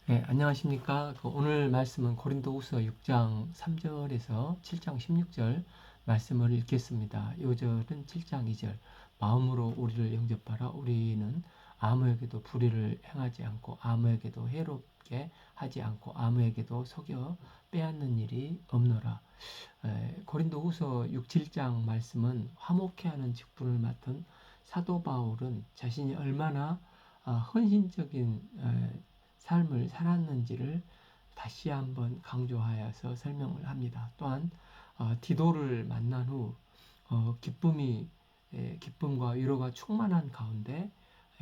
네, 안녕하십니까. 오늘 말씀은 고린도후서 6장 3절에서 7장 16절 말씀을 읽겠습니다. 요절은 7장 2절. 마음으로 우리를 영접하라. 우리는 아무에게도 불의를 행하지 않고 아무에게도 해롭게 하지 않고 아무에게도 속여 빼앗는 일이 없노라. 고린도후서 6, 7장 말씀은 화목해하는 직분을 맡은 사도 바울은 자신이 얼마나 헌신적인 삶을 살았는지를 다시 한번 강조하여서 설명을 합니다. 또한 디도를 만난 후 기쁨과 위로가 충만한 가운데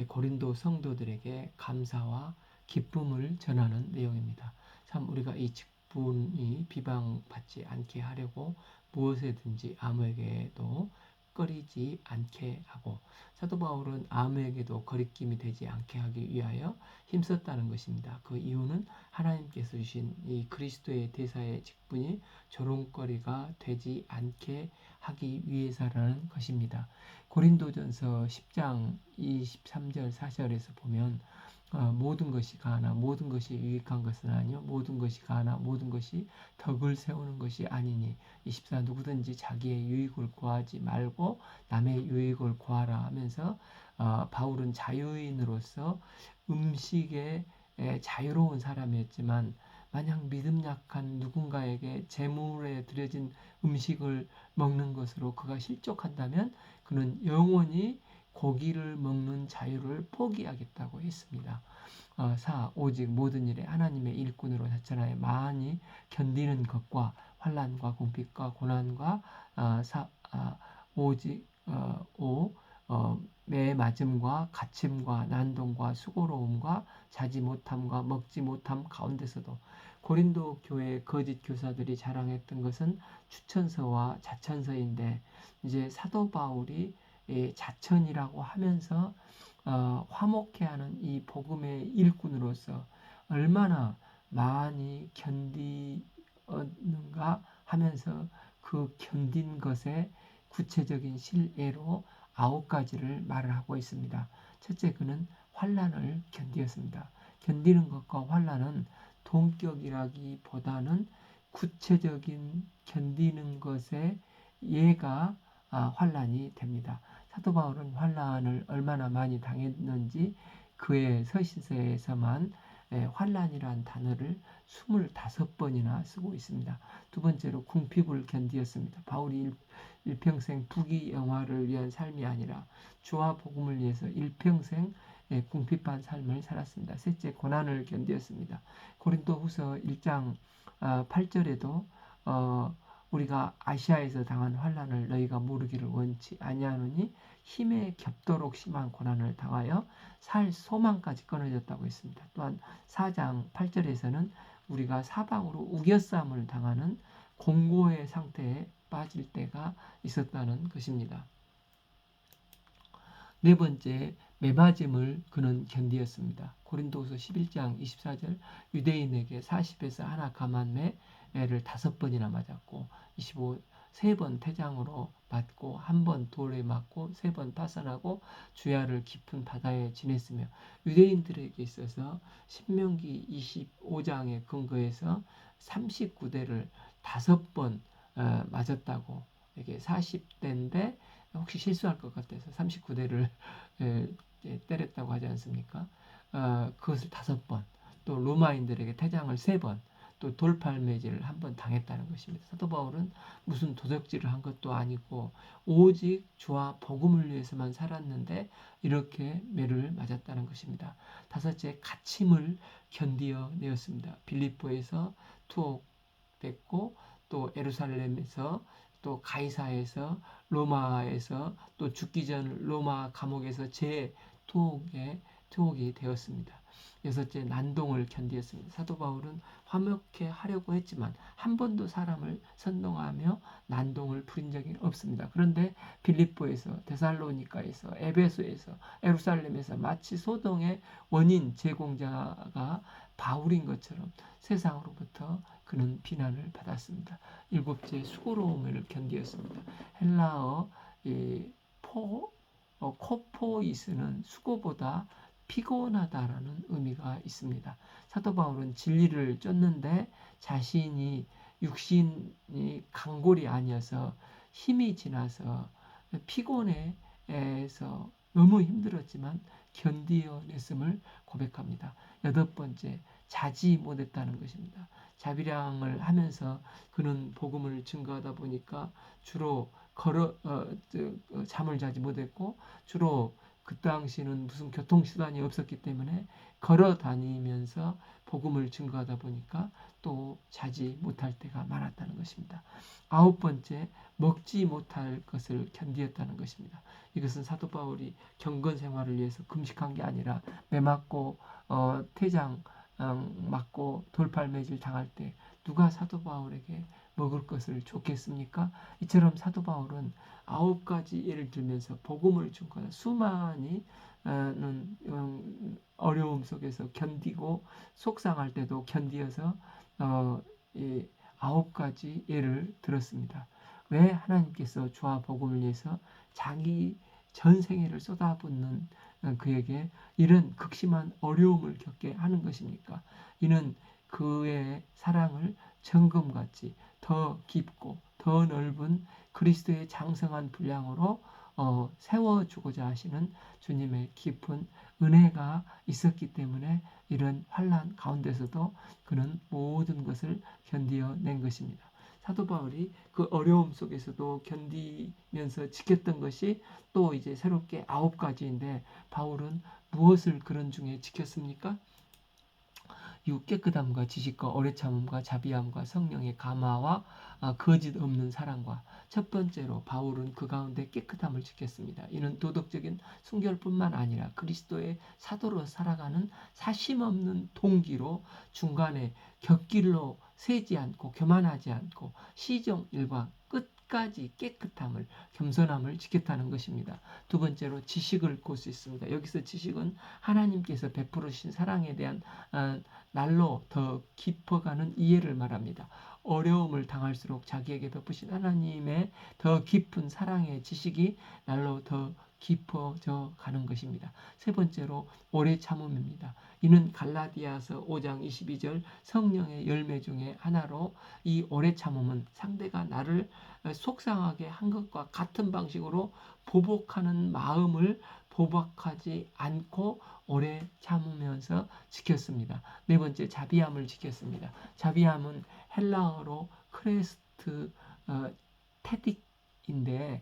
고린도 성도들에게 감사와 기쁨을 전하는 내용입니다. 참 우리가 이 직분이 비방받지 않게 하려고 무엇에든지 아무에게도 꺼리지 않게 하고, 사도 바울은 아무에게도 거리낌이 되지 않게 하기 위하여 힘썼다는 것입니다. 그 이유는 하나님께서 주신 이 그리스도의 대사의 직분이 조롱거리가 되지 않게 하기 위해서라는 것입니다. 고린도전서 10장 23절 4절에서 보면 모든 것이 가하나 모든 것이 유익한 것은 아니요 모든 것이 가하나 모든 것이 덕을 세우는 것이 아니니 24 누구든지 자기의 유익을 구하지 말고 남의 유익을 구하라 하면서 바울은 자유인으로서 음식에 자유로운 사람이었지만 만약 믿음 약한 누군가에게 제물에 드려진 음식을 먹는 것으로 그가 실족한다면 그는 영원히 고기를 먹는 자유를 포기하겠다고 했습니다. 4. 오직 모든 일에 하나님의 일꾼으로 나타나여 많이 견디는 것과 환난과 궁핍과 고난과 오직 5. 매 맞음과 갇힘과 난동과 수고로움과 자지 못함과 먹지 못함 가운데서도 고린도 교회 거짓 교사들이 자랑했던 것은 추천서와 자천서인데 이제 사도 바울이 자천이라고 하면서 화목해하는 이 복음의 일꾼으로서 얼마나 많이 견디는가 하면서 그 견딘 것의 구체적인 실례로 9가지를 말을 하고 있습니다. 첫째, 그는 환난을 견디었습니다. 견디는 것과 환난은 동격이라기보다는 구체적인 견디는 것의 예가 환난이 됩니다. 사도 바울은 환난을 얼마나 많이 당했는지 그의 서신서에서만 환난이란 단어를 25번이나 쓰고 있습니다. 두 번째로 궁핍을 견디었습니다. 바울이 일평생 부귀영화를 위한 삶이 아니라 주와 복음을 위해서 일평생 궁핍한 삶을 살았습니다. 셋째, 고난을 견디었습니다. 고린도후서 1장 8절에도 우리가 아시아에서 당한 환난을 너희가 모르기를 원치 아니하노니 힘에 겹도록 심한 고난을 당하여 살 소망까지 끊어졌다고 했습니다. 또한 4장 8절에서는 우리가 사방으로 우겨싸움을 당하는 공고의 상태에 빠질 때가 있었다는 것입니다. 네 번째, 매맞음을 그는 견디었습니다. 고린도후서 11장 24절 유대인에게 40에서 하나 감한 매를 5번이나 맞았고 25 3번 태장으로 맞고 1번 돌에 맞고 3번 파선하고 주야를 깊은 바다에 지냈으며 유대인들에게 있어서 신명기 25장의 근거에서 39대를 5번 맞았다고, 이게 40대인데 혹시 실수할 것 같아서 39대를 때렸다고 하지 않습니까? 그것을 5번, 또 로마인들에게 태장을 3번, 또 돌팔매질을 1번 당했다는 것입니다. 사도 바울은 무슨 도적질을 한 것도 아니고 오직 주와 복음을 위해서만 살았는데 이렇게 매를 맞았다는 것입니다. 다섯째, 갇힘을 견디어내었습니다. 빌립보에서 투옥됐고 또 예루살렘에서 또 가이사에서 로마에서 또 죽기 전 로마 감옥에서 투옥이 되었습니다. 여섯째, 난동을 견디었습니다. 사도 바울은 화목해 하려고 했지만 한 번도 사람을 선동하며 난동을 부린 적이 없습니다. 그런데 빌립보에서, 데살로니가에서, 에베소에서, 예루살렘에서 마치 소동의 원인 제공자가 바울인 것처럼 세상으로부터 그는 비난을 받았습니다. 일곱째, 수고로움을 견디었습니다. 헬라어 코포이스는 수고보다 피곤하다라는 의미가 있습니다. 사도 바울은 진리를 쫓는데 자신이 육신이 강골이 아니어서 힘이 지나서 피곤해서 너무 힘들었지만 견디어냈음을 고백합니다. 여덟 번째, 자지 못했다는 것입니다. 자비량을 하면서 그는 복음을 증거하다 보니까 주로 잠을 자지 못했고, 주로 그 당시는 무슨 교통수단이 없었기 때문에 걸어 다니면서 복음을 증거하다 보니까 또 자지 못할 때가 많았다는 것입니다. 아홉 번째, 먹지 못할 것을 견디었다는 것입니다. 이것은 사도 바울이 경건 생활을 위해서 금식한 게 아니라 매 맞고 태장 맞고 돌팔매질 당할 때 누가 사도 바울에게 먹을 것을 줬겠습니까? 이처럼 사도 바울은 아홉 가지 예를 들면서 복음을 증거하는 수많은 어려움 속에서 견디고 속상할 때도 견디어서 이 아홉 가지 예를 들었습니다. 왜 하나님께서 주와 복음을 위해서 자기 전생애를 쏟아붓는 그에게 이런 극심한 어려움을 겪게 하는 것입니까? 이는 그의 사랑을 정금같이 더 깊고 더 넓은 그리스도의 장성한 분량으로 세워주고자 하시는 주님의 깊은 은혜가 있었기 때문에 이런 환난 가운데서도 그는 모든 것을 견디어낸 것입니다. 사도 바울이 그 어려움 속에서도 견디면서 지켰던 것이 또 이제 새롭게 아홉 가지인데, 바울은 무엇을 그런 중에 지켰습니까? 깨끗함과 지식과 오래 참음과 자비함과 성령의 감화와 거짓 없는 사랑과. 첫 번째로 바울은 그 가운데 깨끗함을 지켰습니다. 이는 도덕적인 순결뿐만 아니라 그리스도의 사도로 살아가는 사심 없는 동기로 중간에 곁길로 새지 않고 교만하지 않고 시종일관 끝까지 깨끗함을, 겸손함을 지켰다는 것입니다. 두 번째로 지식을 볼 수 있습니다. 여기서 지식은 하나님께서 베풀으신 사랑에 대한 날로 더 깊어가는 이해를 말합니다. 어려움을 당할수록 자기에게 베푸신 하나님의 더 깊은 사랑의 지식이 날로 더 깊어져 가는 것입니다. 세 번째로 오래 참음입니다. 이는 갈라디아서 5장 22절 성령의 열매 중에 하나로, 이 오래 참음은 상대가 나를 속상하게 한 것과 같은 방식으로 보복하는 마음을 보복하지 않고 오래 참으면서 지켰습니다. 네 번째, 자비함을 지켰습니다. 자비함은 헬라어로 크레스트 테딕인데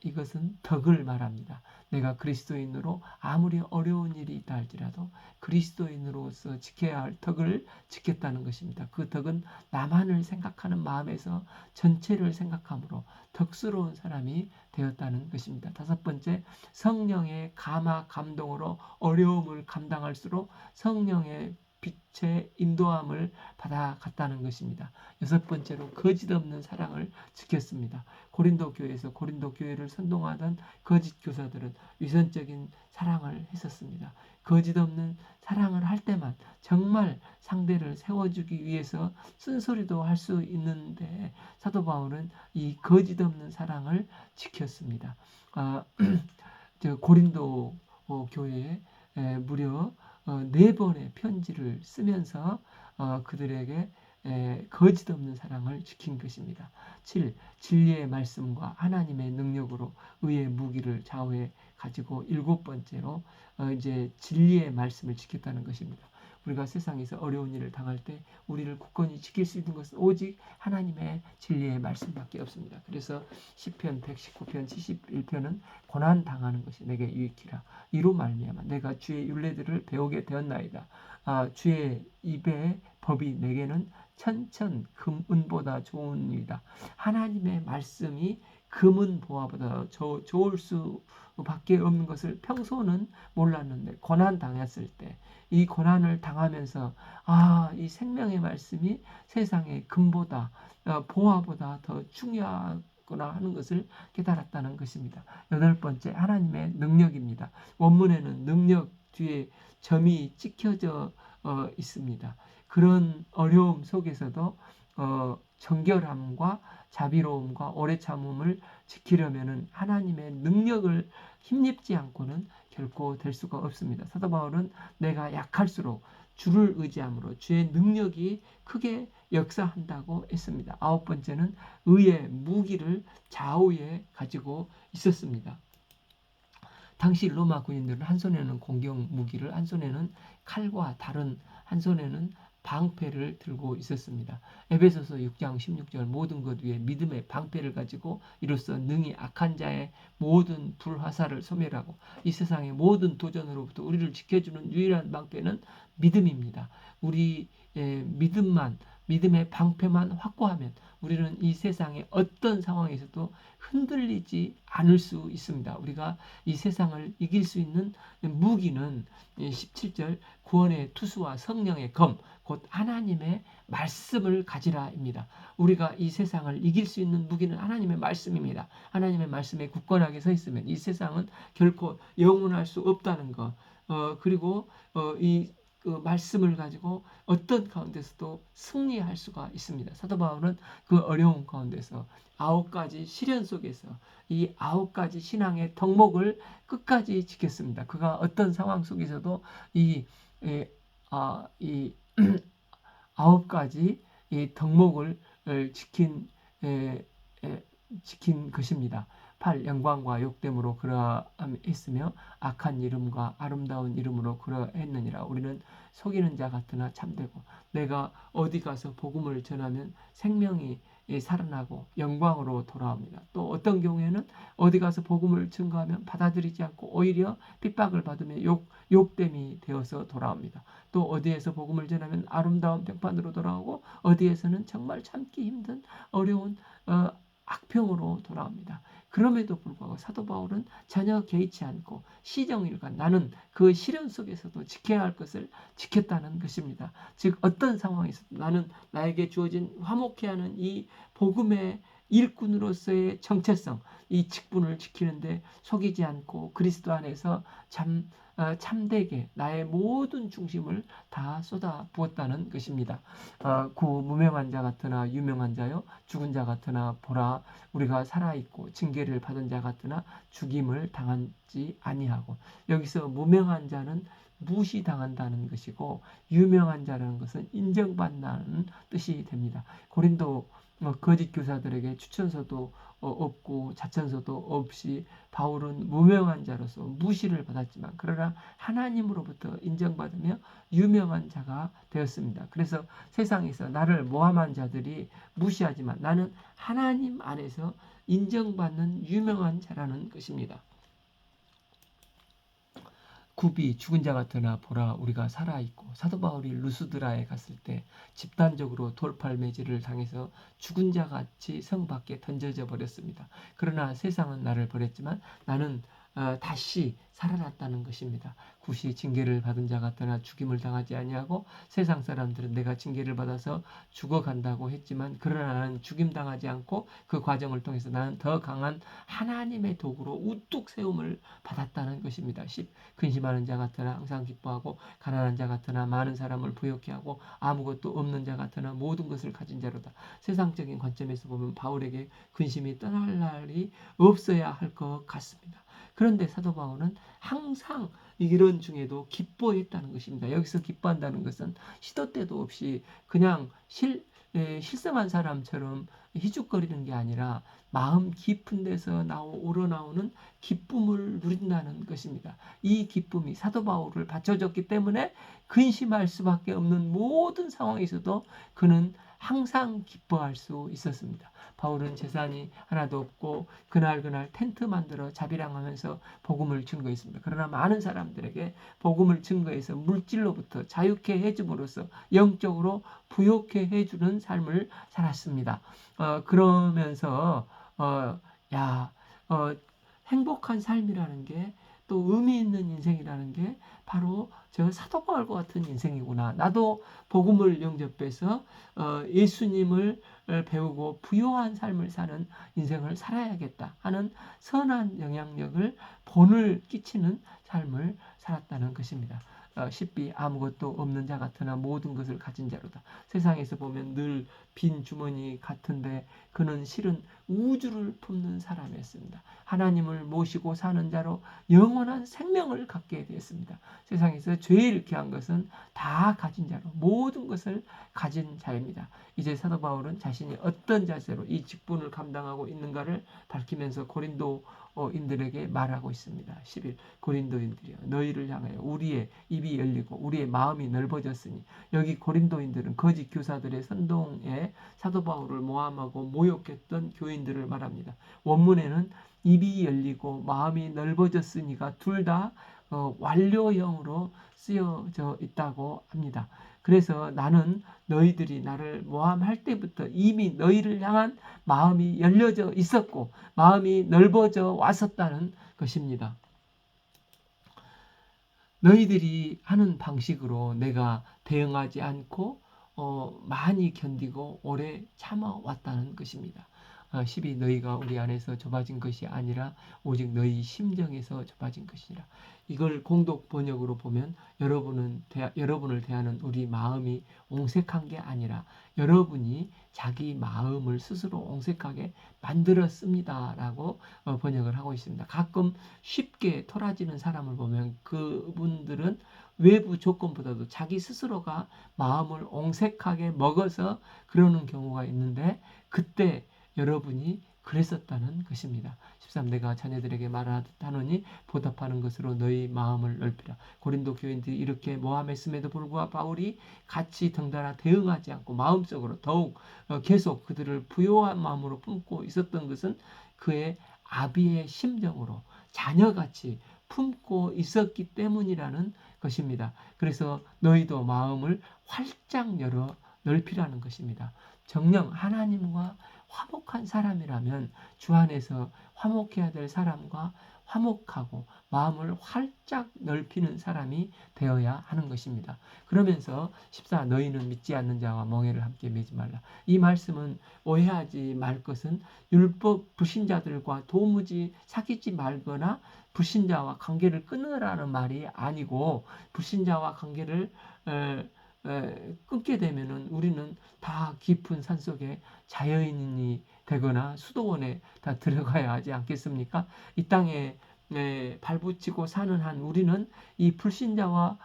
이것은 덕을 말합니다. 내가 그리스도인으로 아무리 어려운 일이 있다 할지라도 그리스도인으로서 지켜야 할 덕을 지켰다는 것입니다. 그 덕은 나만을 생각하는 마음에서 전체를 생각함으로 덕스러운 사람이 되었다는 것입니다. 다섯 번째, 성령의 감화 감동으로 어려움을 감당할수록 성령의 빛의 인도함을 받아갔다는 것입니다. 여섯 번째로 거짓 없는 사랑을 지켰습니다. 고린도 교회에서 고린도 교회를 선동하던 거짓 교사들은 위선적인 사랑을 했었습니다. 거짓 없는 사랑을 할 때만 정말 상대를 세워주기 위해서 쓴소리도 할 수 있는데, 사도 바울은 이 거짓 없는 사랑을 지켰습니다. 고린도 교회에 무려 4번의 편지를 쓰면서 그들에게 거짓 없는 사랑을 지킨 것입니다. 7. 진리의 말씀과 하나님의 능력으로 의의 무기를 좌우에 가지고. 일곱 번째로 이제 진리의 말씀을 지켰다는 것입니다. 우리가 세상에서 어려운 일을 당할 때 우리를 굳건히 지킬 수 있는 것은 오직 하나님의 진리의 말씀밖에 없습니다. 그래서 시편 119편 71편은 고난 당하는 것이 내게 유익이라, 이로 말미암아 내가 주의 율례들을 배우게 되었나이다. 주의 입의 법이 내게는 천천 금은보다 좋은 일이다. 하나님의 말씀이 금은 보화보다 좋을 수밖에 없는 것을 평소는 몰랐는데, 고난 당했을 때, 이 고난을 당하면서 이 생명의 말씀이 세상의 금보다 보화보다 더 중요하구나 하는 것을 깨달았다는 것입니다. 여덟 번째, 하나님의 능력입니다. 원문에는 능력 뒤에 점이 찍혀져 있습니다. 그런 어려움 속에서도 정결함과 자비로움과 오래 참음을 지키려면 하나님의 능력을 힘입지 않고는 결코 될 수가 없습니다. 사도 바울은 내가 약할수록 주를 의지함으로 주의 능력이 크게 역사한다고 했습니다. 아홉 번째는 의의 무기를 좌우에 가지고 있었습니다. 당시 로마 군인들은 한 손에는 공격 무기를, 한 손에는 칼과 다른, 한 손에는 방패를 들고 있었습니다. 에베소서 6장 16절 모든 것 위에 믿음의 방패를 가지고 이로써 능히 악한 자의 모든 불화살을 소멸하고 이 세상의 모든 도전으로부터 우리를 지켜주는 유일한 방패는 믿음입니다. 우리의 믿음의 방패만 확고하면 우리는 이 세상의 어떤 상황에서도 흔들리지 않을 수 있습니다. 우리가 이 세상을 이길 수 있는 무기는 17절 구원의 투수와 성령의 검 곧 하나님의 말씀을 가지라입니다. 우리가 이 세상을 이길 수 있는 무기는 하나님의 말씀입니다. 하나님의 말씀에 굳건하게 서 있으면 이 세상은 결코 영원할 수 없다는 것. 그리고 그 말씀을 가지고 어떤 가운데서도 승리할 수가 있습니다. 사도 바울은 그 어려운 가운데서 9가지 시련 속에서 이 9가지 신앙의 덕목을 끝까지 지켰습니다. 그가 어떤 상황 속에서도 이 9가지 이 덕목을 지킨 것입니다. 8. 영광과 욕됨으로 그러했으며 악한 이름과 아름다운 이름으로 그러했느니라. 우리는 속이는 자 같으나 참되고 내가 어디 가서 복음을 전하면 생명이 살아나고 영광으로 돌아옵니다. 또 어떤 경우에는 어디 가서 복음을 증거하면 받아들이지 않고 오히려 핍박을 받으며 욕됨이 되어서 돌아옵니다. 또 어디에서 복음을 전하면 아름다운 평판으로 돌아오고 어디에서는 정말 참기 힘든 어려운 악평으로 돌아옵니다. 그럼에도 불구하고 사도 바울은 전혀 개의치 않고 시정일관 나는 그 시련 속에서도 지켜야 할 것을 지켰다는 것입니다. 즉 어떤 상황에서도 나는 나에게 주어진 화목해야 하는 이 복음의 일꾼으로서의 정체성, 이 직분을 지키는데 속이지 않고 그리스도 안에서 참되게 나의 모든 중심을 다 쏟아 부었다는 것입니다. 무명한 자 같으나 유명한 자요 죽은 자 같으나 보라 우리가 살아있고 징계를 받은 자 같으나 죽임을 당하지 아니하고 여기서 무명한 자는 무시당한다는 것이고 유명한 자라는 것은 인정받는다는 뜻이 됩니다. 고린도 거짓 교사들에게 추천서도 없고 자천서도 없이 바울은 무명한 자로서 무시를 받았지만 그러나 하나님으로부터 인정받으며 유명한 자가 되었습니다. 그래서 세상에서 나를 모함한 자들이 무시하지만 나는 하나님 안에서 인정받는 유명한 자라는 것입니다. 9비 죽은 자 같으나 보라 우리가 살아있고 사도 바울이 루스드라에 갔을 때 집단적으로 돌팔매질을 당해서 죽은 자 같이 성 밖에 던져져 버렸습니다. 그러나 세상은 나를 버렸지만 나는 다시 살아났다는 것입니다. 굿이 징계를 받은 자 같으나 죽임을 당하지 아니하고 세상 사람들은 내가 징계를 받아서 죽어간다고 했지만 그러나 나는 죽임당하지 않고 그 과정을 통해서 나는 더 강한 하나님의 도구로 우뚝 세움을 받았다는 것입니다. 10. 근심하는 자 같으나 항상 기뻐하고 가난한 자 같으나 많은 사람을 부욕해 하고 아무것도 없는 자 같으나 모든 것을 가진 자로다. 세상적인 관점에서 보면 바울에게 근심이 떠날 날이 없어야 할 것 같습니다. 그런데 사도 바울은 항상 이런 중에도 기뻐했다는 것입니다. 여기서 기뻐한다는 것은 시도 때도 없이 그냥 실성한 사람처럼 희죽거리는 게 아니라 마음 깊은 데서 우러나오는 기쁨을 누린다는 것입니다. 이 기쁨이 사도 바울을 받쳐줬기 때문에 근심할 수밖에 없는 모든 상황에서도 그는 항상 기뻐할 수 있었습니다. 바울은 재산이 하나도 없고 그날 텐트 만들어 자비랑하면서 복음을 증거했습니다. 그러나 많은 사람들에게 복음을 증거해서 물질로부터 자유케 해줌으로써 영적으로 부욕해 해주는 삶을 살았습니다. 그러면서 행복한 삶이라는 게 또 의미 있는 인생이라는 게 바로 저 사도 바울과 같은 인생이구나. 나도 복음을 영접해서 예수님을 배우고 부요한 삶을 사는 인생을 살아야겠다 하는 선한 영향력을 본을 끼치는 삶을 살았다는 것입니다. 10비 아무것도 없는 자 같으나 모든 것을 가진 자로다. 세상에서 보면 늘 빈 주머니 같은데 그는 실은 우주를 품는 사람이었습니다. 하나님을 모시고 사는 자로 영원한 생명을 갖게 되었습니다. 세상에서 제일 귀한 것은 다 가진 자로 모든 것을 가진 자입니다. 이제 사도 바울은 자신이 어떤 자세로 이 직분을 감당하고 있는가를 밝히면서 고린도인들에게 말하고 있습니다. 11 고린도인들이여 너희를 향하여 우리의 입이 열리고 우리의 마음이 넓어졌으니. 여기 고린도인들은 거짓 교사들의 선동에 사도 바울을 모함하고 모욕했던 교인들을 말합니다. 원문에는 입이 열리고 마음이 넓어졌으니가 둘 다 완료형으로 쓰여져 있다고 합니다. 그래서 나는 너희들이 나를 모함할 때부터 이미 너희를 향한 마음이 열려져 있었고 마음이 넓어져 왔었다는 것입니다. 너희들이 하는 방식으로 내가 대응하지 않고 많이 견디고 오래 참아왔다는 것입니다. 12 너희가 우리 안에서 좁아진 것이 아니라 오직 너희 심정에서 좁아진 것이라. 이걸 공독 번역으로 보면 여러분을 대하는 우리 마음이 옹색한 게 아니라 여러분이 자기 마음을 스스로 옹색하게 만들었습니다 라고 번역을 하고 있습니다. 가끔 쉽게 토라지는 사람을 보면 그분들은 외부 조건보다도 자기 스스로가 마음을 옹색하게 먹어서 그러는 경우가 있는데 그때 여러분이 그랬었다는 것입니다. 13 내가 자녀들에게 말하노니 보답하는 것으로 너희 마음을 넓히라. 고린도 교인들이 이렇게 모함했음에도 불구하고 바울이 같이 덩달아 대응하지 않고 마음속으로 더욱 계속 그들을 부요한 마음으로 품고 있었던 것은 그의 아비의 심정으로 자녀같이 품고 있었기 때문이라는 것입니다. 그래서 너희도 마음을 활짝 열어 넓히라는 것입니다. 정녕 하나님과 화목한 사람이라면 주 안에서 화목해야 될 사람과 화목하고 마음을 활짝 넓히는 사람이 되어야 하는 것입니다. 그러면서 14 너희는 믿지 않는 자와 멍에를 함께 매지 말라. 이 말씀은 오해하지 말 것은 율법 불신자들과 도무지 사귀지 말거나 불신자와 관계를 끊으라는 말이 아니고 불신자와 관계를 끊게 되면은 우리는 다 깊은 산속에 자연인이 되거나 수도원에 다 들어가야 하지 않겠습니까? 이 땅에 발붙이고 사는 한 우리는 이 불신자와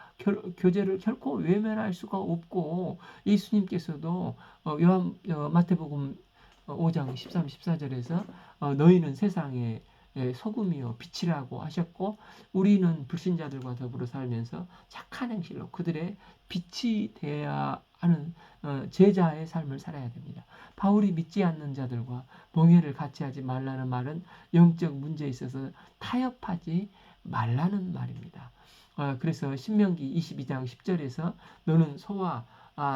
교제를 결코 외면할 수가 없고 예수님께서도 마태복음 5장 13, 14절에서 너희는 세상에 소금이요 빛이라고 하셨고 우리는 불신자들과 더불어 살면서 착한 행실로 그들의 빛이 되어야 하는 제자의 삶을 살아야 됩니다. 바울이 믿지 않는 자들과 멍에를 같이 하지 말라는 말은 영적 문제에 있어서 타협하지 말라는 말입니다. 그래서 신명기 22장 10절에서 너는 소와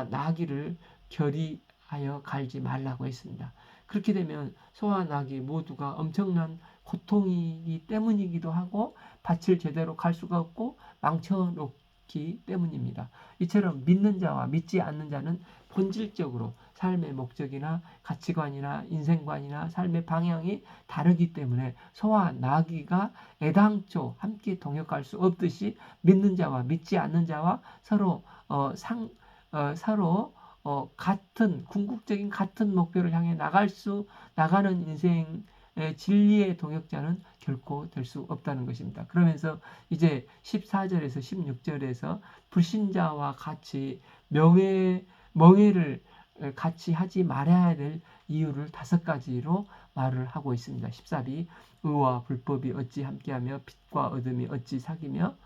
나귀를 결의하여 갈지 말라고 했습니다. 그렇게 되면 소와 나귀 모두가 엄청난 고통이기 때문이기도 하고 밭을 제대로 갈 수가 없고 망쳐놓기 때문입니다. 이처럼 믿는 자와 믿지 않는 자는 본질적으로 삶의 목적이나 가치관이나 인생관이나 삶의 방향이 다르기 때문에 소와 나귀가 애당초 함께 동역할 수 없듯이 믿는 자와 믿지 않는 자와 서로 같은 궁극적인 같은 목표를 향해 나가는 인생 진리의 동역자는 결코 될 수 없다는 것입니다. 그러면서 이제 14절에서 16절에서 불신자와 같이 멍에를 같이 하지 말아야 될 이유를 5가지로 말을 하고 있습니다. 14비 의와 불법이 어찌 함께하며 빛과 어둠이 어찌 사귀며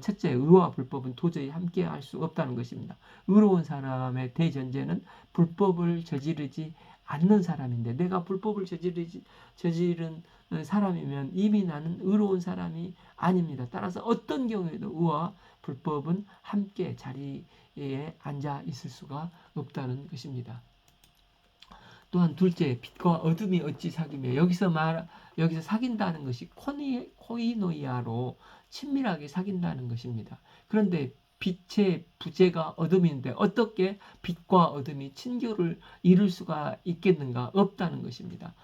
첫째, 의와 불법은 도저히 함께할 수 없다는 것입니다. 의로운 사람의 대전제는 불법을 저지르지 않는 사람인데 내가 불법을 저지른 사람이면 이미 나는 의로운 사람이 아닙니다. 따라서 어떤 경우에도 의와 불법은 함께 자리에 앉아 있을 수가 없다는 것입니다. 또한 둘째, 빛과 어둠이 어찌 사귀며 여기서 사귄다는 것이 코이노이아로 친밀하게 사귄다는 것입니다. 그런데 빛의 부재가 어둠인데 어떻게 빛과 어둠이 친교를 이룰 수가 있겠는가? 없다는 것입니다.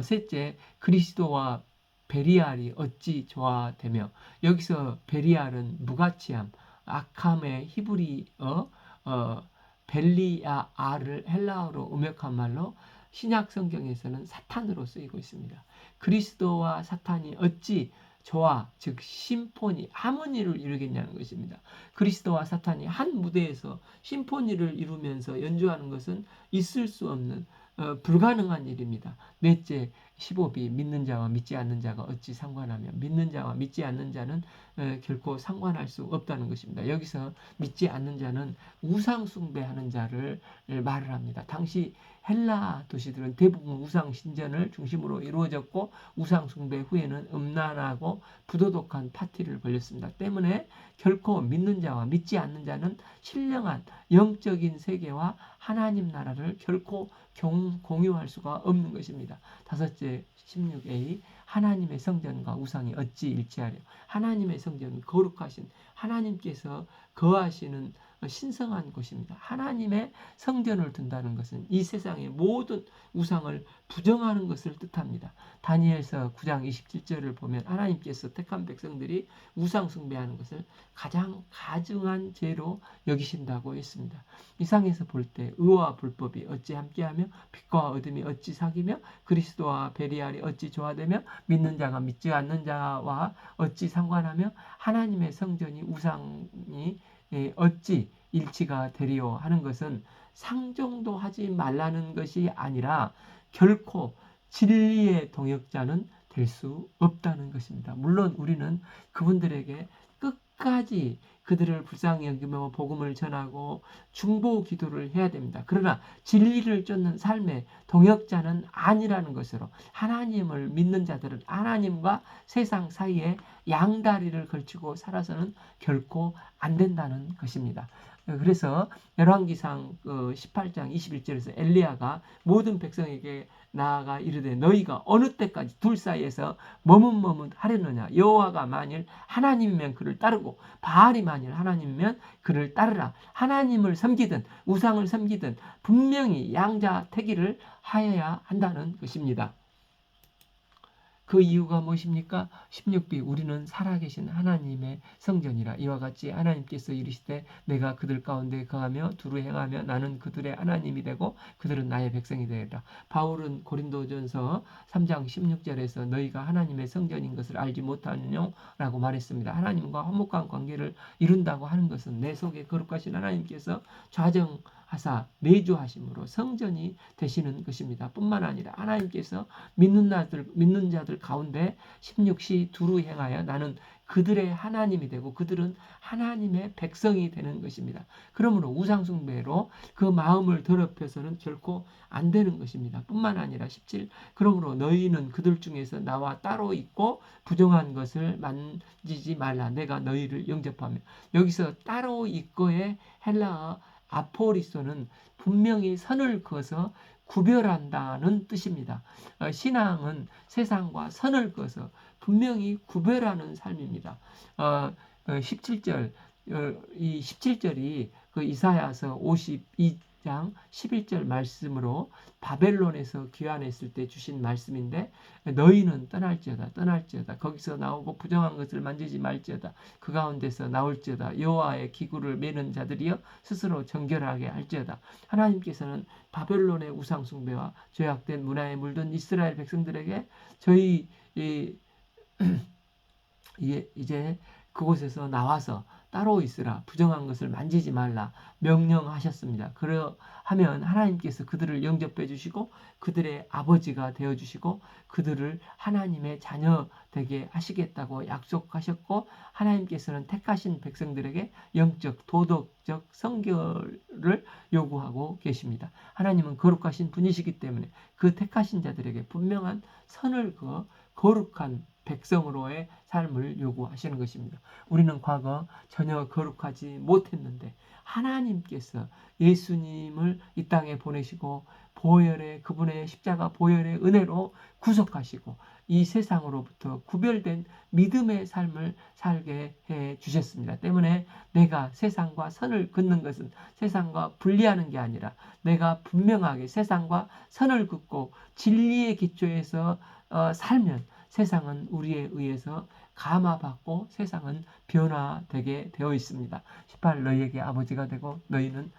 셋째, 그리스도와 베리알이 어찌 조화되며 여기서 베리알은 무가치함, 아캄의 히브리어 벨리아를 헬라어로 음역한 말로 신약 성경에서는 사탄으로 쓰이고 있습니다. 그리스도와 사탄이 어찌 조화, 즉 심포니, 하모니를 이루겠냐는 것입니다. 그리스도와 사탄이 한 무대에서 심포니를 이루면서 연주하는 것은 있을 수 없는 불가능한 일입니다. 넷째, 15비 믿는 자와 믿지 않는 자가 어찌 상관하며 믿는 자와 믿지 않는 자는 결코 상관할 수 없다는 것입니다. 여기서 믿지 않는 자는 우상 숭배하는 자를 말을 합니다. 당시 헬라 도시들은 대부분 우상 신전을 중심으로 이루어졌고 우상 숭배 후에는 음란하고 부도덕한 파티를 벌였습니다. 때문에 결코 믿는 자와 믿지 않는 자는 신령한 영적인 세계와 하나님 나라를 결코 공유할 수가 없는 것입니다. 다섯째, 16a 하나님의 성전과 우상이 어찌 일치하려. 하나님의 성전은 거룩하신 하나님께서 거하시는 신성한 곳입니다. 하나님의 성전을 둔다는 것은 이 세상의 모든 우상을 부정하는 것을 뜻합니다. 다니엘서 9장 27절을 보면 하나님께서 택한 백성들이 우상 숭배하는 것을 가장 가증한 죄로 여기신다고 했습니다. 이상에서 볼 때 의와 불법이 어찌 함께하며 빛과 어둠이 어찌 사귀며 그리스도와 베리알이 어찌 조화되며 믿는 자가 믿지 않는 자와 어찌 상관하며 하나님의 성전이 우상이 어찌 일치가 되리요 하는 것은 상종도 하지 말라는 것이 아니라 결코 진리의 동역자는 될 수 없다는 것입니다. 물론 우리는 그분들에게 끝까지 그들을 불쌍히 여기며 복음을 전하고 중보 기도를 해야 됩니다. 그러나 진리를 쫓는 삶의 동역자는 아니라는 것으로 하나님을 믿는 자들은 하나님과 세상 사이에 양다리를 걸치고 살아서는 결코 안 된다는 것입니다. 그래서 열왕기상 18장 21절에서 엘리야가 모든 백성에게 나아가 이르되 너희가 어느 때까지 둘 사이에서 머뭇머뭇하려느냐. 여호와가 만일 하나님이면 그를 따르고 바알이 만일 하나님이면 그를 따르라. 하나님을 섬기든 우상을 섬기든 분명히 양자택일을 하여야 한다는 것입니다. 그 이유가 무엇입니까? 16b 우리는 살아계신 하나님의 성전이라. 이와 같이 하나님께서 이르시되 내가 그들 가운데 거하며 두루 행하며 나는 그들의 하나님이 되고 그들은 나의 백성이 되리라. 바울은 고린도전서 3장 16절에서 너희가 하나님의 성전인 것을 알지 못하느냐라고 말했습니다. 하나님과 화목한 관계를 이룬다고 하는 것은 내 속에 거룩하신 하나님께서 좌정하사 내주하심으로 성전이 되시는 것입니다. 뿐만 아니라 하나님께서 믿는 자들 가운데 16시 두루 행하여 나는 그들의 하나님이 되고 그들은 하나님의 백성이 되는 것입니다. 그러므로 우상숭배로 그 마음을 더럽혀서는 결코 안 되는 것입니다. 뿐만 아니라 17 그러므로 너희는 그들 중에서 나와 따로 있고 부정한 것을 만지지 말라. 내가 너희를 영접하며. 여기서 따로 있고의 헬라어 아포리소는 분명히 선을 그어서 구별한다는 뜻입니다. 신앙은 세상과 선을 그어서 분명히 구별하는 삶입니다. 17절, 이 17절이 그 이사야서 52장 11절 말씀으로 바벨론에서 귀환했을 때 주신 말씀인데 너희는 떠날지어다 거기서 나오고 부정한 것을 만지지 말지어다 그 가운데서 나올지어다 여호와의 기구를 매는 자들이여 스스로 정결하게 할지어다. 하나님께서는 바벨론의 우상 숭배와 죄악된 문화에 물든 이스라엘 백성들에게 저희 이제 그곳에서 나와서 따로 있으라 부정한 것을 만지지 말라 명령하셨습니다. 그러하면 하나님께서 그들을 영접해 주시고 그들의 아버지가 되어 주시고 그들을 하나님의 자녀 되게 하시겠다고 약속하셨고 하나님께서는 택하신 백성들에게 영적 도덕적 성결을 요구하고 계십니다. 하나님은 거룩하신 분이시기 때문에 그 택하신 자들에게 분명한 선을 그어 거룩한 백성으로의 삶을 요구하시는 것입니다. 우리는 과거 전혀 거룩하지 못했는데 하나님께서 예수님을 이 땅에 보내시고 보혈의 그분의 십자가 보혈의 은혜로 구속하시고 이 세상으로부터 구별된 믿음의 삶을 살게 해 주셨습니다. 때문에 내가 세상과 선을 긋는 것은 세상과 분리하는 게 아니라 내가 분명하게 세상과 선을 긋고 진리의 기초에서 살면 세상은 우리에 의해서 감화받고 세상은 변화되게 되어 있습니다. 18 너희에게 아버지가 되고 너희는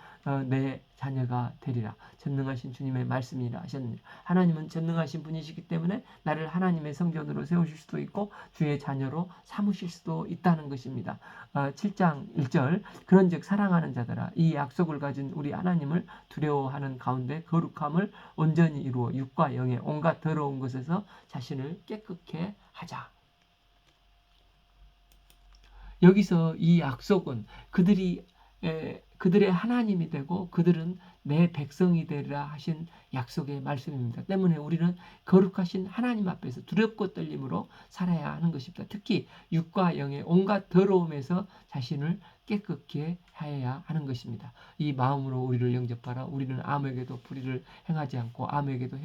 내 자녀가 되리라. 전능하신 주님의 말씀이라 하셨느니라. 하나님은 전능하신 분이시기 때문에 나를 하나님의 성전으로 세우실 수도 있고 주의 자녀로 삼으실 수도 있다는 것입니다. 7장 1절 그런즉 사랑하는 자들아 이 약속을 가진 우리 하나님을 두려워하는 가운데 거룩함을 온전히 이루어 육과 영의 온갖 더러운 것에서 자신을 깨끗게 하자. 여기서 이 약속은 그들의 하나님이 되고 그들은 내 백성이 되리라 하신 약속의 말씀입니다. 때문에 우리는 거룩하신 하나님 앞에서 두렵고 떨림으로 살아야 하는 것입니다. 특히 육과 영의 온갖 더러움에서 자신을 깨끗게 하여야 하는 것입니다. 이 마음으로 우리를 영접하라. 우리는 아무에게도 불의를 행하지 않고 아무에게도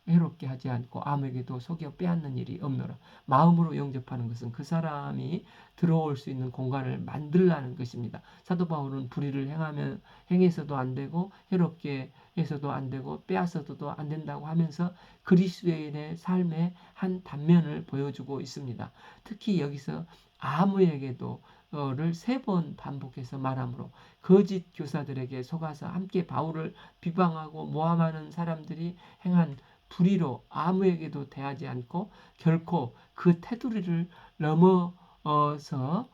해롭게 하지 않고 아무에게도 속여 빼앗는 일이 없노라. 마음으로 영접하는 것은 그 사람이 들어올 수 있는 공간을 만들라는 것입니다. 사도 바울은 불의를 행해서도 안 되고 해롭게 해서도 안 되고 빼앗아서도 안 된다고 하면서 그리스도인의 삶의 한 단면을 보여주고 있습니다. 특히 여기서 아무에게도 를 3번 반복해서 말하므로 거짓 교사들에게 속아서 함께 바울을 비방하고 모함하는 사람들이 행한 불의로 아무에게도 대하지 않고 결코 그 테두리를 넘어서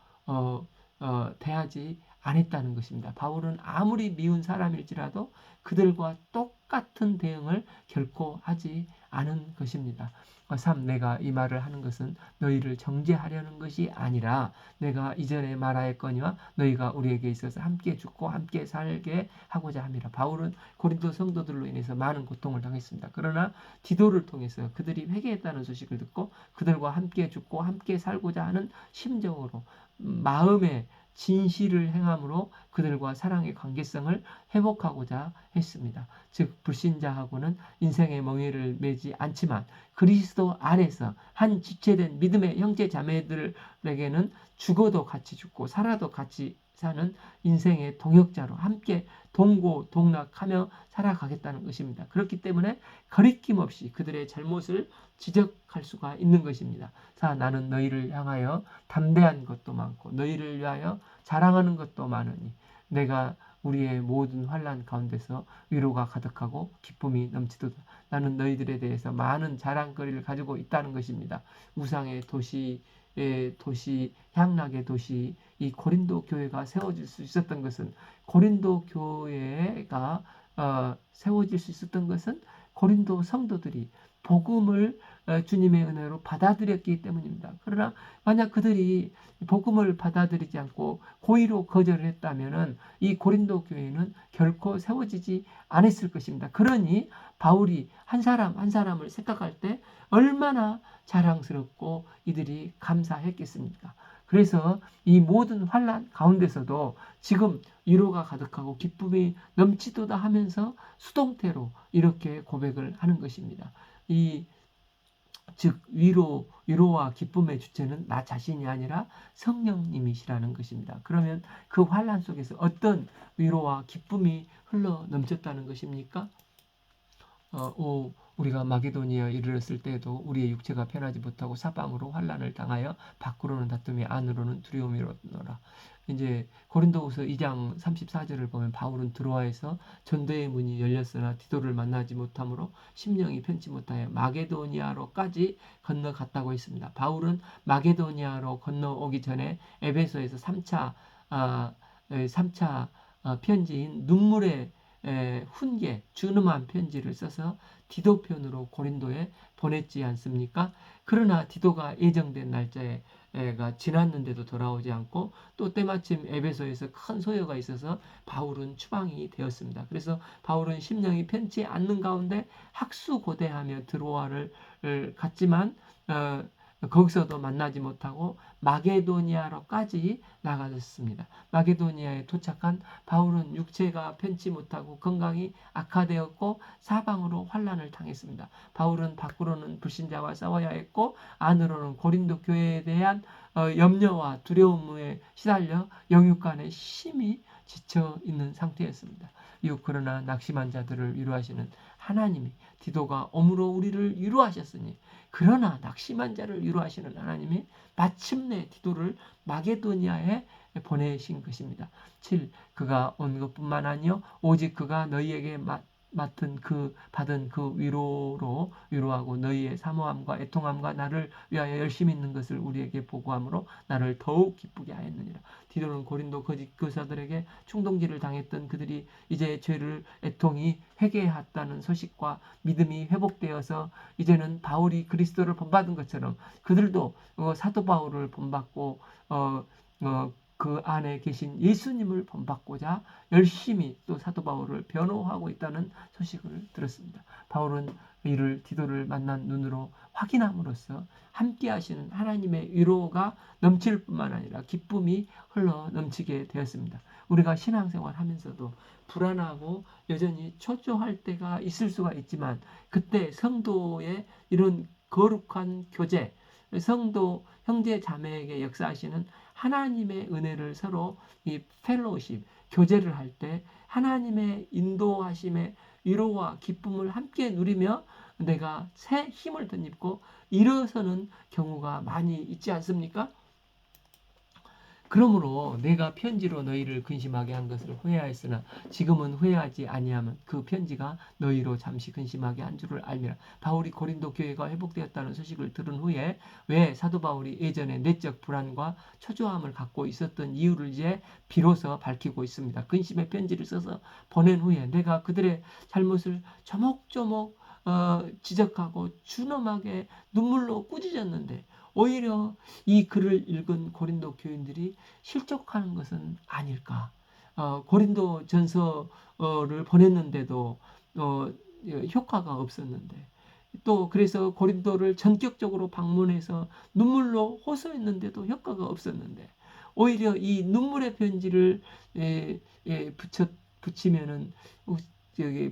대하지 않았다는 것입니다. 바울은 아무리 미운 사람일지라도 그들과 똑같은 대응을 결코 하지 않은 것입니다. 3. 내가 이 말을 하는 것은 너희를 정죄하려는 것이 아니라 내가 이전에 말하였거니와 너희가 우리에게 있어서 함께 죽고 함께 살게 하고자 함이라. 바울은 고린도 성도들로 인해서 많은 고통을 당했습니다. 그러나 디도를 통해서 그들이 회개했다는 소식을 듣고 그들과 함께 죽고 함께 살고자 하는 심정으로 마음의 진실을 행함으로 그들과 사랑의 관계성을 회복하고자 했습니다. 즉 불신자하고는 인생의 멍에를 매지 않지만 그리스도 안에서 한 지체된 믿음의 형제 자매들에게는 죽어도 같이 죽고 살아도 같이 사는 인생의 동역자로 함께 동고동락하며 살아가겠다는 것입니다. 그렇기 때문에 거리낌 없이 그들의 잘못을 지적할 수가 있는 것입니다. 자, 나는 너희를 향하여 담대한 것도 많고 너희를 위하여 자랑하는 것도 많으니 내가 우리의 모든 환난 가운데서 위로가 가득하고 기쁨이 넘치도다. 나는 너희들에 대해서 많은 자랑거리를 가지고 있다는 것입니다. 우상의 도시, 향락의 도시, 이 고린도 교회가 세워질 수 있었던 것은 고린도 교회가 세워질 수 있었던 것은 고린도 성도들이 복음을 주님의 은혜로 받아들였기 때문입니다. 그러나 만약 그들이 복음을 받아들이지 않고 고의로 거절을 했다면 이 고린도 교회는 결코 세워지지 않았을 것입니다. 그러니 바울이 한 사람 한 사람을 생각할 때 얼마나 자랑스럽고 이들이 감사했겠습니까? 그래서 이 모든 환난 가운데서도 지금 위로가 가득하고 기쁨이 넘치도다 하면서 수동태로 이렇게 고백을 하는 것입니다. 즉 위로와 기쁨의 주체는 나 자신이 아니라 성령님이시라는 것입니다. 그러면 그 환난 속에서 어떤 위로와 기쁨이 흘러 넘쳤다는 것입니까? 우리가 마게도니아에 이르렀을 때에도 우리의 육체가 편하지 못하고 사방으로 환난을 당하여 밖으로는 다툼이 안으로는 두려움이로노라. 이제 고린도후서 2장 34절을 보면 바울은 드로아에서 전도의 문이 열렸으나 디도를 만나지 못하므로 심령이 편치 못하여 마게도니아로까지 건너갔다고 했습니다. 바울은 마게도니아로 건너오기 전에 에베소에서 3차 편지인 눈물의 훈계, 준음한 편지를 써서 디도 편으로 고린도에 보냈지 않습니까? 그러나 디도가 예정된 날짜가 지났는데도 돌아오지 않고 또 때마침 에베소에서 큰 소요가 있어서 바울은 추방이 되었습니다. 그래서 바울은 심령이 편치 않는 가운데 학수고대하며 드로아를 갔지만 거기서도 만나지 못하고 마게도니아로까지 나가졌습니다. 마게도니아에 도착한 바울은 육체가 편치 못하고 건강이 악화되었고 사방으로 환난을 당했습니다. 바울은 밖으로는 불신자와 싸워야 했고 안으로는 고린도 교회에 대한 염려와 두려움에 시달려 영육간에 심히 지쳐 있는 상태였습니다. 그러나 낙심한 자들을 위로하시는 하나님이 디도가 엄으로 우리를 위로하셨으니 그러나 낙심한 자를 위로하시는 하나님이 마침내 디도를 마게도니아에 보내신 것입니다. 7. 그가 온 것뿐만 아니요 오직 그가 너희에게 받은 그 위로로 위로하고 너희의 사모함과 애통함과 나를 위하여 열심히 있는 것을 우리에게 보고함으로 나를 더욱 기쁘게 하였느니라. 디도는 고린도 거짓 교사들에게 충동질을 당했던 그들이 이제 죄를 애통히 회개했다는 소식과 믿음이 회복되어서 이제는 바울이 그리스도를 본받은 것처럼 그들도 사도 바울을 본받고 그 안에 계신 예수님을 본받고자 열심히 또 사도 바울을 변호하고 있다는 소식을 들었습니다. 바울은 이를 디도를 만난 눈으로 확인함으로써 함께 하시는 하나님의 위로가 넘칠 뿐만 아니라 기쁨이 흘러 넘치게 되었습니다. 우리가 신앙생활 하면서도 불안하고 여전히 초조할 때가 있을 수가 있지만 그때 성도의 이런 거룩한 교제, 성도 형제 자매에게 역사하시는 하나님의 은혜를 서로 이 펠로우십, 교제를 할 때 하나님의 인도하심의 위로와 기쁨을 함께 누리며 내가 새 힘을 덧입고 일어서는 경우가 많이 있지 않습니까? 그러므로 내가 편지로 너희를 근심하게 한 것을 후회하였으나 지금은 후회하지 아니하면 그 편지가 너희로 잠시 근심하게 한 줄을 알미라. 바울이 고린도 교회가 회복되었다는 소식을 들은 후에 왜 사도 바울이 예전에 내적 불안과 초조함을 갖고 있었던 이유를 이제 비로소 밝히고 있습니다. 근심의 편지를 써서 보낸 후에 내가 그들의 잘못을 조목조목 지적하고 준엄하게 눈물로 꾸짖었는데 오히려 이 글을 읽은 고린도 교인들이 실족하는 것은 아닐까. 고린도 전서를 보냈는데도 효과가 없었는데 또 그래서 고린도를 전격적으로 방문해서 눈물로 호소했는데도 효과가 없었는데 오히려 이 눈물의 편지를 붙이면은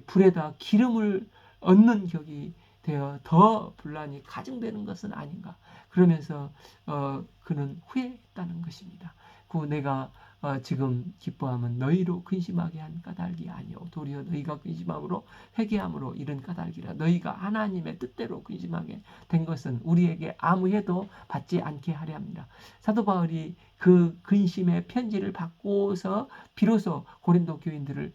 불에다 기름을 얻는 격이 되어 더 분란이 가중되는 것은 아닌가. 그러면서 그는 후회했다는 것입니다. 내가 지금 기뻐함은 너희로 근심하게 한 까닭이 아니오 도리어 너희가 근심함으로 회개함으로 이른 까닭이라. 너희가 하나님의 뜻대로 근심하게 된 것은 우리에게 아무 해도 받지 않게 하려 합니다. 사도 바울이 그 근심의 편지를 받고서 비로소 고린도 교인들이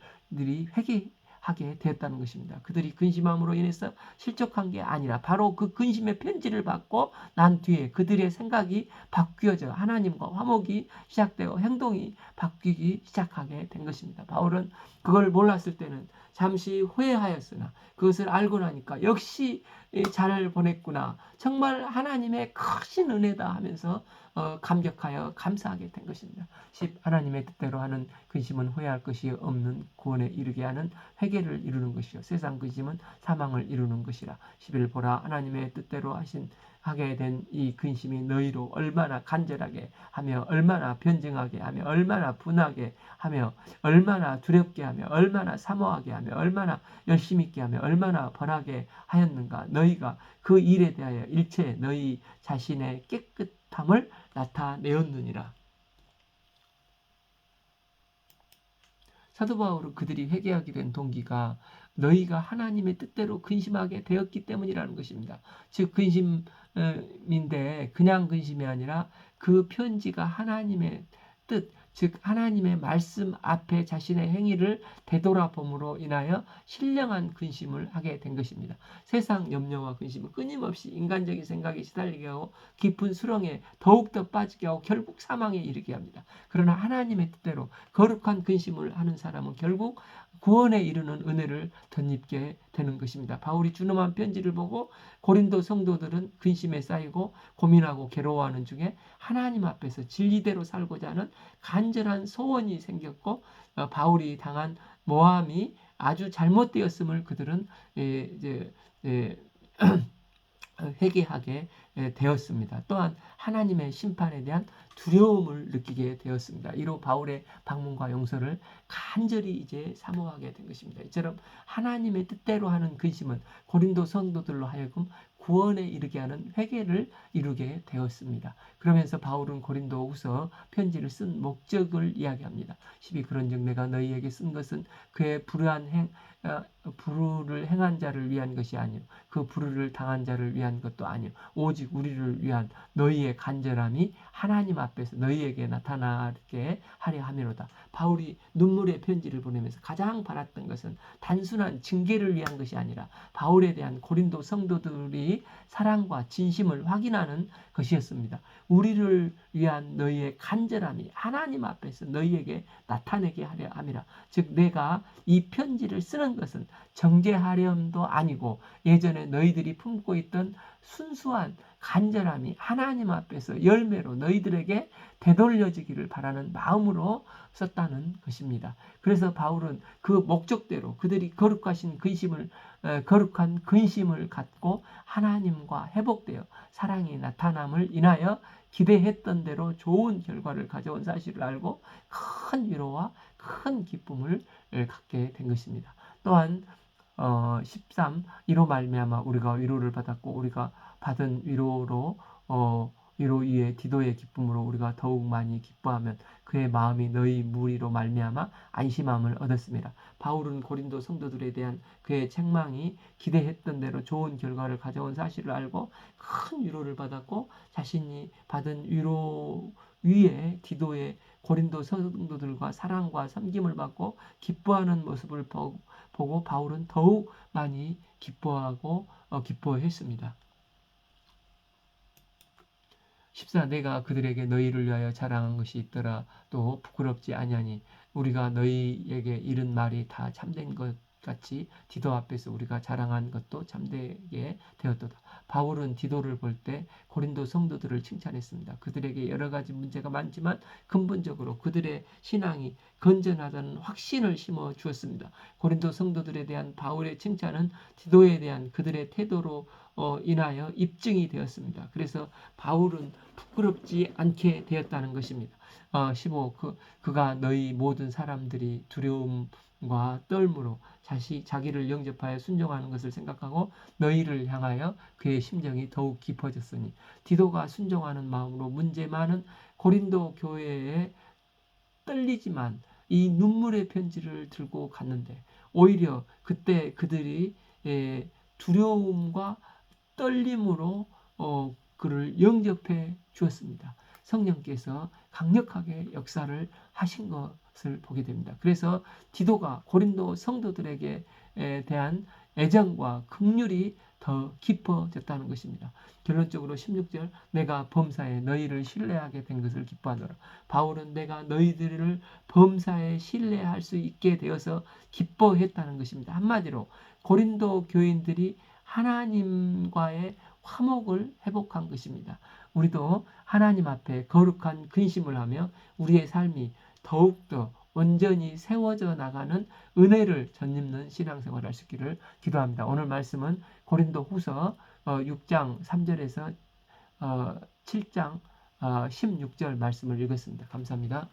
회개하게 되었다는 것입니다. 그들이 근심함으로 인해서 실족한 게 아니라 바로 그 근심의 편지를 받고 난 뒤에 그들의 생각이 바뀌어져 하나님과 화목이 시작되고 행동이 바뀌기 시작하게 된 것입니다. 바울은 그걸 몰랐을 때는 잠시 후회하였으나 그것을 알고 나니까 역시 잘 보냈구나. 정말 하나님의 크신 은혜다 하면서 감격하여 감사하게 된 것입니다. 10. 하나님의 뜻대로 하는 근심은 후회할 것이 없는 구원에 이르게 하는 회개를 이루는 것이요 세상 근심은 사망을 이루는 것이라. 11. 보라 하나님의 뜻대로 하게 된 이 근심이 너희로 얼마나 간절하게 하며 얼마나 변증하게 하며 얼마나 분하게 하며 얼마나 두렵게 하며 얼마나 사모하게 하며 얼마나 열심히 있게 하며 얼마나 벌하게 하였는가. 너희가 그 일에 대하여 일체 너희 자신의 깨끗함을 나타내었느니라. 사도 바울은 그들이 회개하게 된 동기가 너희가 하나님의 뜻대로 근심하게 되었기 때문이라는 것입니다. 즉 근심인데 그냥 근심이 아니라 그 편지가 하나님의 뜻, 즉 하나님의 말씀 앞에 자신의 행위를 되돌아봄으로 인하여 신령한 근심을 하게 된 것입니다. 세상 염려와 근심은 끊임없이 인간적인 생각에 시달리게 하고 깊은 수렁에 더욱더 빠지게 하고 결국 사망에 이르게 합니다. 그러나 하나님의 뜻대로 거룩한 근심을 하는 사람은 결국 구원에 이르는 은혜를 덧입게 되는 것입니다. 바울이 준엄한 편지를 보고 고린도 성도들은 근심에 쌓이고 고민하고 괴로워하는 중에 하나님 앞에서 진리대로 살고자 하는 간절한 소원이 생겼고 바울이 당한 모함이 아주 잘못되었음을 그들은 회개하게 되었습니다. 또한 하나님의 심판에 대한 두려움을 느끼게 되었습니다. 이로 바울의 방문과 용서를 간절히 이제 사모하게 된 것입니다. 이처럼 하나님의 뜻대로 하는 근심은 고린도 성도들로 하여금 구원에 이르게 하는 회개를 이루게 되었습니다. 그러면서 바울은 고린도후서 편지를 쓴 목적을 이야기합니다. 12 그런즉 내가 너희에게 쓴 것은 그의 불의를 행한 자를 위한 것이 아니요 그 불의를 당한 자를 위한 것도 아니요 오직 우리를 위한 너희의 간절함이 하나님 앞에서 너희에게 나타나게 하려 함이로다. 바울이 눈물의 편지를 보내면서 가장 바랐던 것은 단순한 징계를 위한 것이 아니라 바울에 대한 고린도 성도들이 사랑과 진심을 확인하는 것이었습니다. 우리를 위한 너희의 간절함이 하나님 앞에서 너희에게 나타내게 하려 함이라. 즉 내가 이 편지를 쓰는 것은 정죄하렴도 아니고 예전에 너희들이 품고 있던 순수한 간절함이 하나님 앞에서 열매로 너희들에게 되돌려지기를 바라는 마음으로 썼다는 것입니다. 그래서 바울은 그 목적대로 그들이 거룩한 근심을 갖고 하나님과 회복되어 사랑이 나타남을 인하여 기대했던 대로 좋은 결과를 가져온 사실을 알고 큰 위로와 큰 기쁨을 갖게 된 것입니다. 또한 13 이로 말미암아 우리가 위로를 받았고 우리가 받은 위로로 위로 위에 디도의 기쁨으로 우리가 더욱 많이 기뻐하면 그의 마음이 너희 무리로 말미암아 안심함을 얻었습니다. 바울은 고린도 성도들에 대한 그의 책망이 기대했던 대로 좋은 결과를 가져온 사실을 알고 큰 위로를 받았고 자신이 받은 위로 위에 디도의 고린도 성도들과 사랑과 섬김을 받고 기뻐하는 모습을 보고 바울은 더욱 많이 기뻐했습니다. 14 내가 그들에게 너희를 위하여 자랑한 것이 있더라도 부끄럽지 아니하니 우리가 너희에게 이른 말이 다 참된 것 같이 디도 앞에서 우리가 자랑한 것도 참되게 되었도다. 바울은 디도를 볼 때 고린도 성도들을 칭찬했습니다. 그들에게 여러 가지 문제가 많지만 근본적으로 그들의 신앙이 건전하다는 확신을 심어 주었습니다. 고린도 성도들에 대한 바울의 칭찬은 디도에 대한 그들의 태도로 인하여 입증이 되었습니다. 그래서 바울은 부끄럽지 않게 되었다는 것입니다. 15 그가 너희 모든 사람들이 두려움과 떨므로 자기를 영접하여 순종하는 것을 생각하고 너희를 향하여 그의 심정이 더욱 깊어졌으니 디도가 순종하는 마음으로 문제 많은 고린도 교회에 떨리지만 이 눈물의 편지를 들고 갔는데 오히려 그때 그들이 두려움과 떨림으로 그를 영접해 주었습니다. 성령께서 강력하게 역사를 하신 것을 보게 됩니다. 그래서 디도가 고린도 성도들에게 대한 애정과 긍휼이 더 깊어졌다는 것입니다. 결론적으로 16절 내가 범사에 너희를 신뢰하게 된 것을 기뻐하노라. 바울은 내가 너희들을 범사에 신뢰할 수 있게 되어서 기뻐했다는 것입니다. 한마디로 고린도 교인들이 하나님과의 화목을 회복한 것입니다. 우리도 하나님 앞에 거룩한 근심을 하며 우리의 삶이 더욱더 온전히 세워져 나가는 은혜를 덧입는 신앙생활을 할 수 있기를 기도합니다. 오늘 말씀은 고린도 후서 6장 3절에서 7장 16절 말씀을 읽었습니다. 감사합니다.